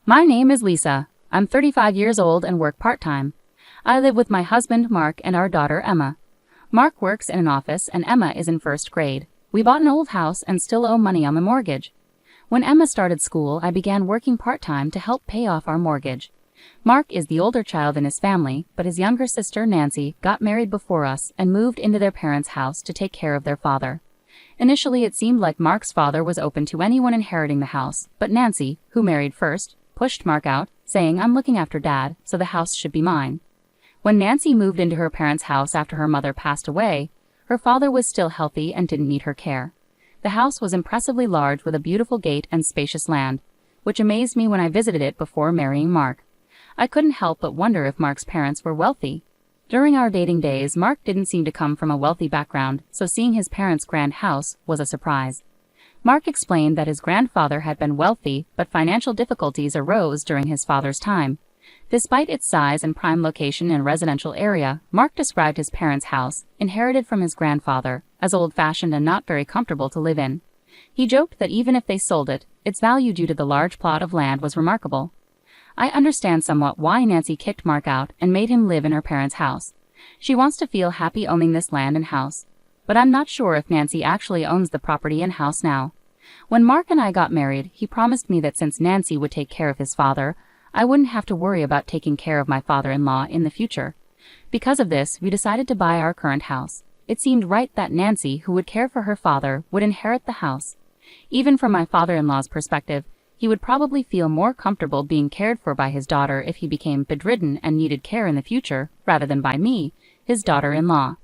My name is Lisa. I'm 35 years old and work part-time. I live with my husband, Mark, and our daughter, Emma. Mark works in an office and Emma is in first grade. We bought an old house and still owe money on the mortgage. When Emma started school, I began working part-time to help pay off our mortgage. Mark is the older child in his family, but his younger sister, Nancy, got married before us and moved into their parents' house to take care of their father. Initially, it seemed like Mark's father was open to anyone inheriting the house, but Nancy, who married first, pushed Mark out, saying, "I'm looking after Dad, so the house should be mine." When Nancy moved into her parents' house after her mother passed away, her father was still healthy and didn't need her care. The house was impressively large with a beautiful gate and spacious land, which amazed me when I visited it before marrying Mark. I couldn't help but wonder if Mark's parents were wealthy. During our dating days, Mark didn't seem to come from a wealthy background, so seeing his parents' grand house was a surprise. Mark explained that his grandfather had been wealthy, but financial difficulties arose during his father's time. Despite its size and prime location in a residential area, Mark described his parents' house, inherited from his grandfather, as old-fashioned and not very comfortable to live in. He joked that even if they sold it, its value due to the large plot of land was remarkable. I understand somewhat why Nancy kicked Mark out and made him live in her parents' house. She wants to feel happy owning this land and house. But I'm not sure if Nancy actually owns the property and house now. When Mark and I got married, he promised me that since Nancy would take care of his father, I wouldn't have to worry about taking care of my father-in-law in the future. Because of this, we decided to buy our current house. It seemed right that Nancy, who would care for her father, would inherit the house. Even from my father-in-law's perspective, he would probably feel more comfortable being cared for by his daughter if he became bedridden and needed care in the future, rather than by me, his daughter-in-law.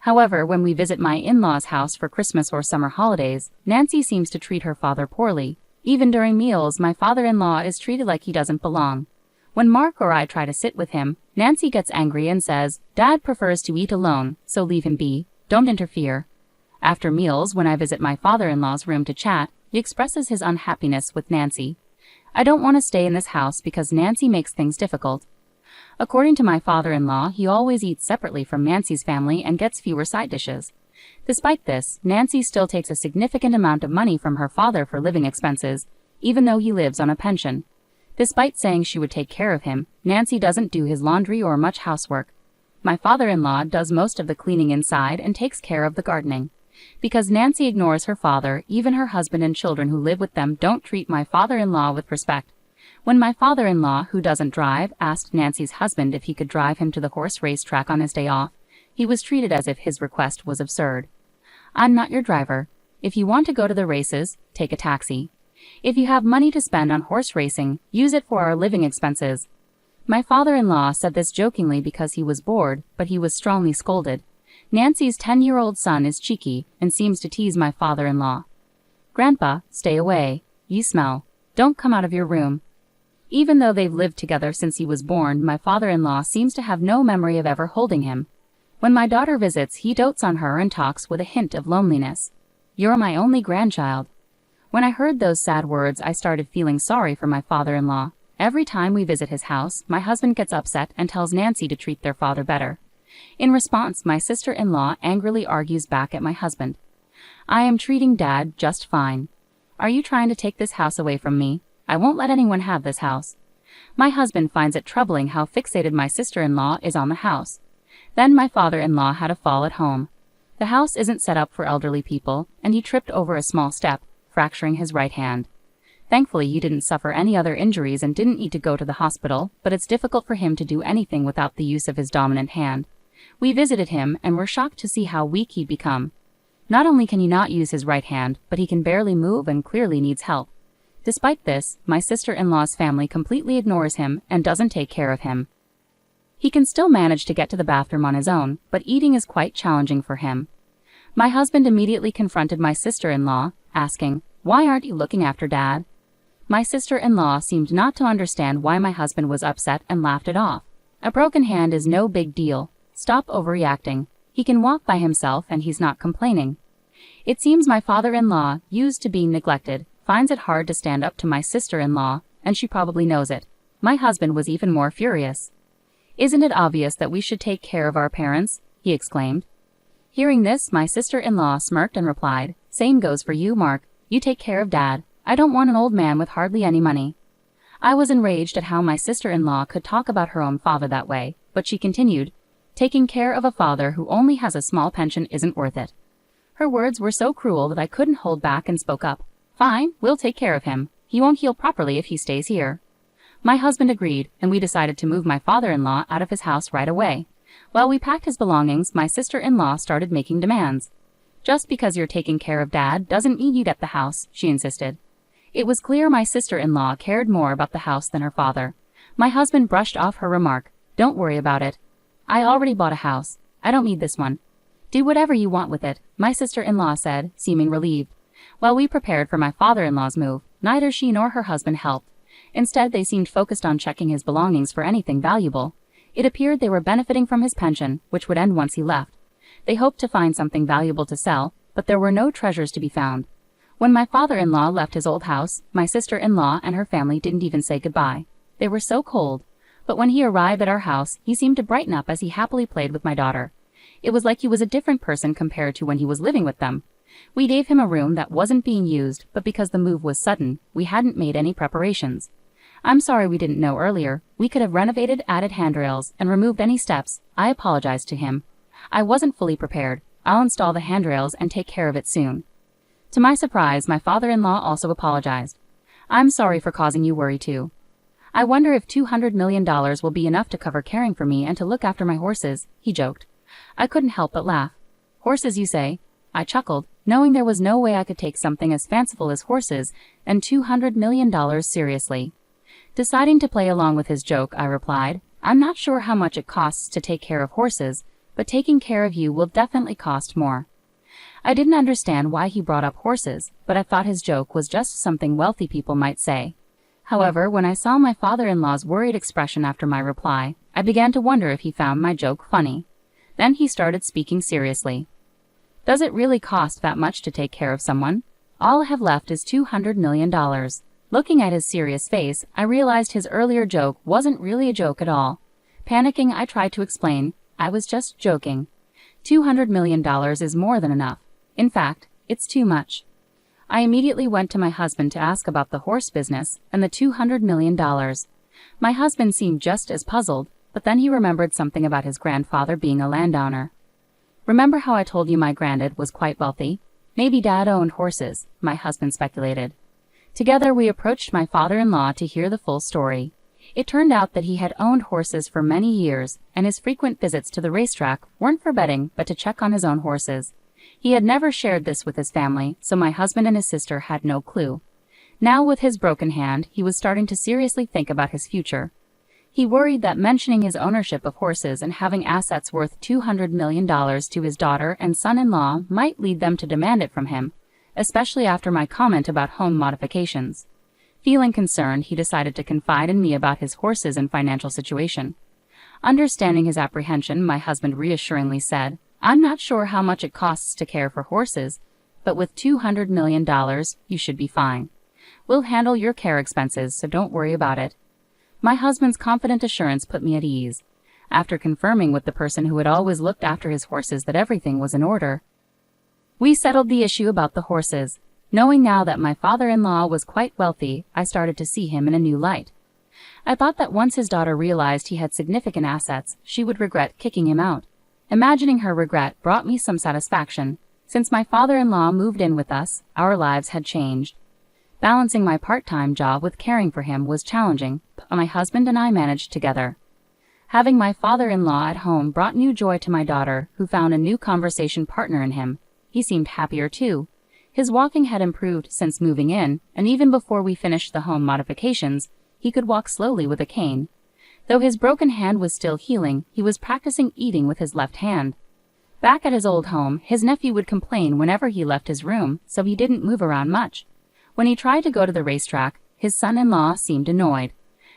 However, when we visit my in-laws' house for Christmas or summer holidays, Nancy seems to treat her father poorly. Even during meals, my father-in-law is treated like he doesn't belong. When Mark or I try to sit with him, Nancy gets angry and says, "Dad prefers to eat alone, so leave him be, don't interfere." After meals, when I visit my father-in-law's room to chat, he expresses his unhappiness with Nancy. "I don't want to stay in this house because Nancy makes things difficult." According to my father-in-law, he always eats separately from Nancy's family and gets fewer side dishes. Despite this, Nancy still takes a significant amount of money from her father for living expenses, even though he lives on a pension. Despite saying she would take care of him, Nancy doesn't do his laundry or much housework. My father-in-law does most of the cleaning inside and takes care of the gardening. Because Nancy ignores her father, even her husband and children who live with them don't treat my father-in-law with respect. When my father-in-law, who doesn't drive, asked Nancy's husband if he could drive him to the horse race track on his day off, he was treated as if his request was absurd. "I'm not your driver. If you want to go to the races, take a taxi. If you have money to spend on horse racing, use it for our living expenses." My father-in-law said this jokingly because he was bored, but he was strongly scolded. Nancy's 10-year-old son is cheeky and seems to tease my father-in-law. "Grandpa, stay away. You smell. Don't come out of your room." Even though they've lived together since he was born, my father-in-law seems to have no memory of ever holding him. When my daughter visits, he dotes on her and talks with a hint of loneliness. "You're my only grandchild." When I heard those sad words, I started feeling sorry for my father-in-law. Every time we visit his house, my husband gets upset and tells Nancy to treat their father better. In response, my sister-in-law angrily argues back at my husband. "I am treating Dad just fine. Are you trying to take this house away from me? I won't let anyone have this house." My husband finds it troubling how fixated my sister-in-law is on the house. Then my father-in-law had a fall at home. The house isn't set up for elderly people, and he tripped over a small step, fracturing his right hand. Thankfully, he didn't suffer any other injuries and didn't need to go to the hospital, but it's difficult for him to do anything without the use of his dominant hand. We visited him and were shocked to see how weak he'd become. Not only can he not use his right hand, but he can barely move and clearly needs help. Despite this, my sister-in-law's family completely ignores him and doesn't take care of him. He can still manage to get to the bathroom on his own, but eating is quite challenging for him. My husband immediately confronted my sister-in-law, asking, "Why aren't you looking after Dad?" My sister-in-law seemed not to understand why my husband was upset and laughed it off. "A broken hand is no big deal. Stop overreacting. He can walk by himself and he's not complaining." It seems my father-in-law, used to being neglected, finds it hard to stand up to my sister-in-law, and she probably knows it. My husband was even more furious. "Isn't it obvious that we should take care of our parents?" he exclaimed. Hearing this, my sister-in-law smirked and replied, "Same goes for you, Mark. You take care of Dad. I don't want an old man with hardly any money." I was enraged at how my sister-in-law could talk about her own father that way, but she continued, "Taking care of a father who only has a small pension isn't worth it." Her words were so cruel that I couldn't hold back and spoke up. "Fine, we'll take care of him. He won't heal properly if he stays here." My husband agreed, and we decided to move my father-in-law out of his house right away. While we packed his belongings, my sister-in-law started making demands. "Just because you're taking care of Dad doesn't mean you get the house," she insisted. It was clear my sister-in-law cared more about the house than her father. My husband brushed off her remark. "Don't worry about it. I already bought a house. I don't need this one." "Do whatever you want with it," my sister-in-law said, seeming relieved. While we prepared for my father-in-law's move, neither she nor her husband helped. Instead, they seemed focused on checking his belongings for anything valuable. It appeared they were benefiting from his pension, which would end once he left. They hoped to find something valuable to sell, but there were no treasures to be found. When my father-in-law left his old house, my sister-in-law and her family didn't even say goodbye. They were so cold. But when he arrived at our house, he seemed to brighten up as he happily played with my daughter. It was like he was a different person compared to when he was living with them. We gave him a room that wasn't being used, but because the move was sudden, we hadn't made any preparations. "I'm sorry we didn't know earlier. We could have renovated, added handrails, and removed any steps." I apologized to him. "I wasn't fully prepared. I'll install the handrails and take care of it soon." To my surprise, my father-in-law also apologized. "I'm sorry for causing you worry too. I wonder if $200 million will be enough to cover caring for me and to look after my horses," he joked. I couldn't help but laugh. "Horses, you say?" I chuckled, knowing there was no way I could take something as fanciful as horses and $200 million seriously. Deciding to play along with his joke, I replied, "I'm not sure how much it costs to take care of horses, but taking care of you will definitely cost more." I didn't understand why he brought up horses, but I thought his joke was just something wealthy people might say. However, when I saw my father-in-law's worried expression after my reply, I began to wonder if he found my joke funny. Then he started speaking seriously. "Does it really cost that much to take care of someone? All I have left is $200 million. Looking at his serious face, I realized his earlier joke wasn't really a joke at all. Panicking, I tried to explain, I was just joking. $200 million is more than enough. In fact, it's too much. I immediately went to my husband to ask about the horse business and the $200 million. My husband seemed just as puzzled, but then he remembered something about his grandfather being a landowner. "Remember how I told you my granddad was quite wealthy? Maybe Dad owned horses," my husband speculated. Together we approached my father-in-law to hear the full story. It turned out that he had owned horses for many years, and his frequent visits to the racetrack weren't for betting but to check on his own horses. He had never shared this with his family, so my husband and his sister had no clue. Now, with his broken hand, he was starting to seriously think about his future. He worried that mentioning his ownership of horses and having assets worth $200 million to his daughter and son-in-law might lead them to demand it from him, especially after my comment about home modifications. Feeling concerned, he decided to confide in me about his horses and financial situation. Understanding his apprehension, my husband reassuringly said, "I'm not sure how much it costs to care for horses, but with $200 million, you should be fine. We'll handle your care expenses, so don't worry about it." My husband's confident assurance put me at ease. After confirming with the person who had always looked after his horses that everything was in order, we settled the issue about the horses. Knowing now that my father-in-law was quite wealthy, I started to see him in a new light. I thought that once his daughter realized he had significant assets, she would regret kicking him out. Imagining her regret brought me some satisfaction. Since my father-in-law moved in with us, our lives had changed. Balancing my part-time job with caring for him was challenging, but my husband and I managed together. Having my father-in-law at home brought new joy to my daughter, who found a new conversation partner in him. He seemed happier too. His walking had improved since moving in, and even before we finished the home modifications, he could walk slowly with a cane. Though his broken hand was still healing, he was practicing eating with his left hand. Back at his old home, his nephew would complain whenever he left his room, so he didn't move around much. When he tried to go to the racetrack, his son-in-law seemed annoyed.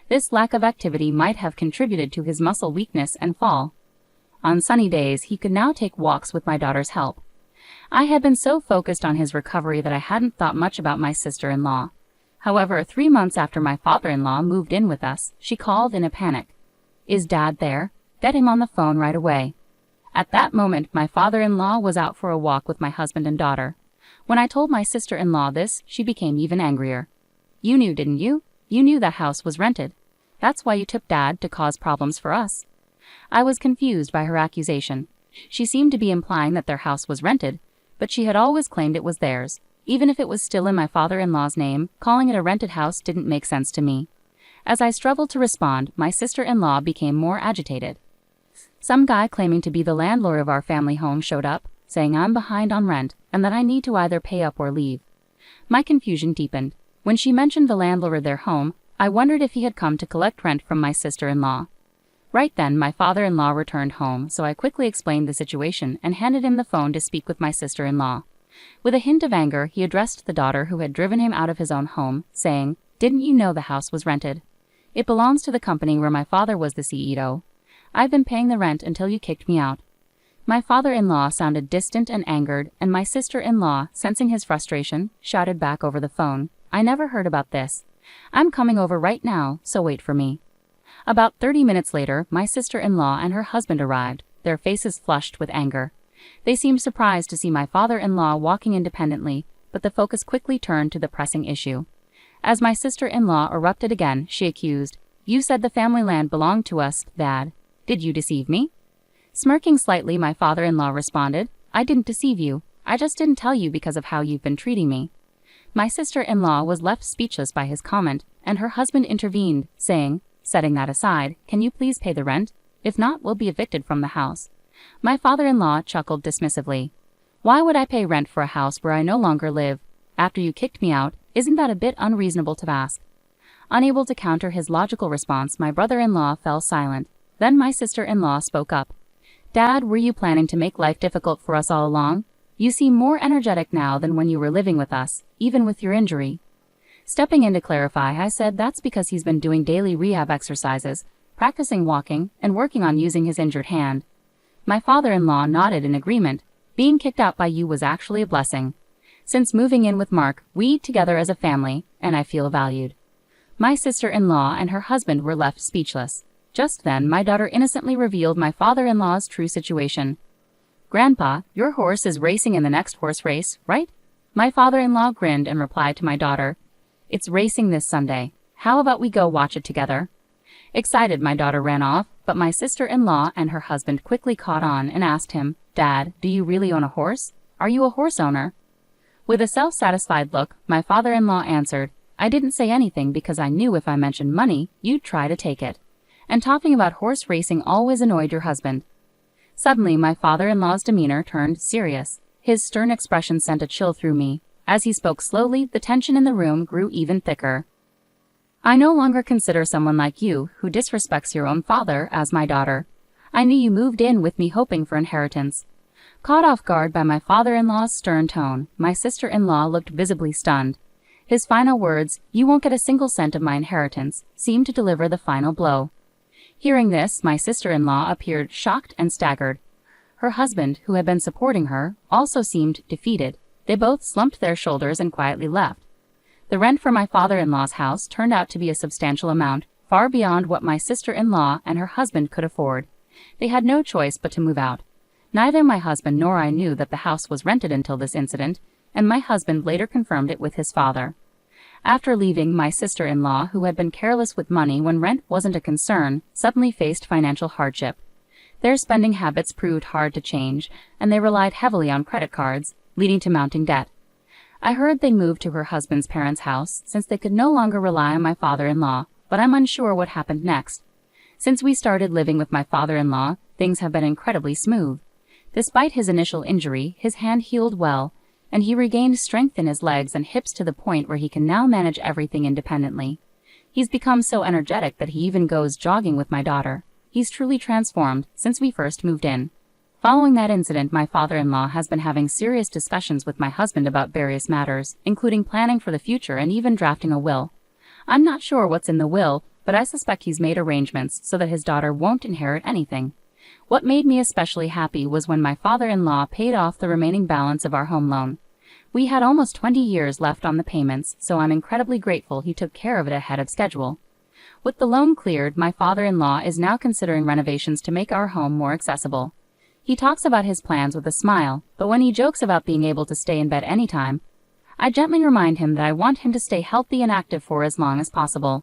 This lack of activity might have contributed to his muscle weakness and fall. On sunny days, he could now take walks with my daughter's help. I had been so focused on his recovery that I hadn't thought much about my sister-in-law. However, 3 months after my father-in-law moved in with us, she called in a panic. "Is Dad there? Get him on the phone right away." At that moment, my father-in-law was out for a walk with my husband and daughter. When I told my sister-in-law this, she became even angrier. "You knew, didn't you? You knew that house was rented. That's why you took Dad to cause problems for us. I was confused by her accusation. She seemed to be implying that their house was rented, but she had always claimed it was theirs. Even if it was still in my father-in-law's name, calling it a rented house didn't make sense to me. As I struggled to respond, my sister-in-law became more agitated. Some guy claiming to be the landlord of our family home showed up, saying I'm behind on rent and that I need to either pay up or leave. My confusion deepened. When she mentioned the landlord of their home, I wondered if he had come to collect rent from my sister-in-law. Right then, my father-in-law returned home, so I quickly explained the situation and handed him the phone to speak with my sister-in-law. With a hint of anger, he addressed the daughter who had driven him out of his own home, saying, "Didn't you know the house was rented? It belongs to the company where my father was the CEO. I've been paying the rent until you kicked me out." My father-in-law sounded distant and angered, and my sister-in-law, sensing his frustration, shouted back over the phone, "I never heard about this. I'm coming over right now, so wait for me." About 30 minutes later, my sister-in-law and her husband arrived, their faces flushed with anger. They seemed surprised to see my father-in-law walking independently, but the focus quickly turned to the pressing issue. As my sister-in-law erupted again, she accused, "You said the family land belonged to us, Dad. Did you deceive me?" Smirking slightly, my father-in-law responded, "I didn't deceive you. I just didn't tell you because of how you've been treating me." My sister-in-law was left speechless by his comment, and her husband intervened, saying, "Setting that aside, can you please pay the rent? If not, we'll be evicted from the house." My father-in-law chuckled dismissively. "Why would I pay rent for a house where I no longer live? After you kicked me out, isn't that a bit unreasonable to ask?" Unable to counter his logical response, my brother-in-law fell silent. Then my sister-in-law spoke up. "Dad, were you planning to make life difficult for us all along? You seem more energetic now than when you were living with us, even with your injury." Stepping in to clarify, I said that's because he's been doing daily rehab exercises, practicing walking, and working on using his injured hand. My father-in-law nodded in agreement. "Being kicked out by you was actually a blessing. Since moving in with Mark, we eat together as a family, and I feel valued." My sister-in-law and her husband were left speechless. Just then, my daughter innocently revealed my father-in-law's true situation. "Grandpa, your horse is racing in the next horse race, right?" My father-in-law grinned and replied to my daughter, "It's racing this Sunday. How about we go watch it together?" Excited, my daughter ran off, but my sister-in-law and her husband quickly caught on and asked him, "Dad, do you really own a horse? Are you a horse owner?" With a self-satisfied look, my father-in-law answered, "I didn't say anything because I knew if I mentioned money, you'd try to take it. And talking about horse racing always annoyed your husband." Suddenly, my father-in-law's demeanor turned serious. His stern expression sent a chill through me. As he spoke slowly, the tension in the room grew even thicker. "I no longer consider someone like you, who disrespects your own father, as my daughter. I knew you moved in with me hoping for inheritance." Caught off guard by my father-in-law's stern tone, my sister-in-law looked visibly stunned. His final words, "You won't get a single cent of my inheritance," seemed to deliver the final blow. Hearing this, my sister-in-law appeared shocked and staggered. Her husband, who had been supporting her, also seemed defeated. They both slumped their shoulders and quietly left. The rent for my father-in-law's house turned out to be a substantial amount, far beyond what my sister-in-law and her husband could afford. They had no choice but to move out. Neither my husband nor I knew that the house was rented until this incident, and my husband later confirmed it with his father. After leaving, my sister-in-law, who had been careless with money when rent wasn't a concern, suddenly faced financial hardship. Their spending habits proved hard to change, and they relied heavily on credit cards, leading to mounting debt. I heard they moved to her husband's parents' house since they could no longer rely on my father-in-law, but I'm unsure what happened next. Since we started living with my father-in-law, things have been incredibly smooth. Despite his initial injury, his hand healed well, and he regained strength in his legs and hips to the point where he can now manage everything independently. He's become so energetic that he even goes jogging with my daughter. He's truly transformed since we first moved in. Following that incident, my father-in-law has been having serious discussions with my husband about various matters, including planning for the future and even drafting a will. I'm not sure what's in the will, but I suspect he's made arrangements so that his daughter won't inherit anything. What made me especially happy was when my father-in-law paid off the remaining balance of our home loan. We had almost 20 years left on the payments, so I'm incredibly grateful he took care of it ahead of schedule. With the loan cleared, my father-in-law is now considering renovations to make our home more accessible. He talks about his plans with a smile, but when he jokes about being able to stay in bed anytime, I gently remind him that I want him to stay healthy and active for as long as possible.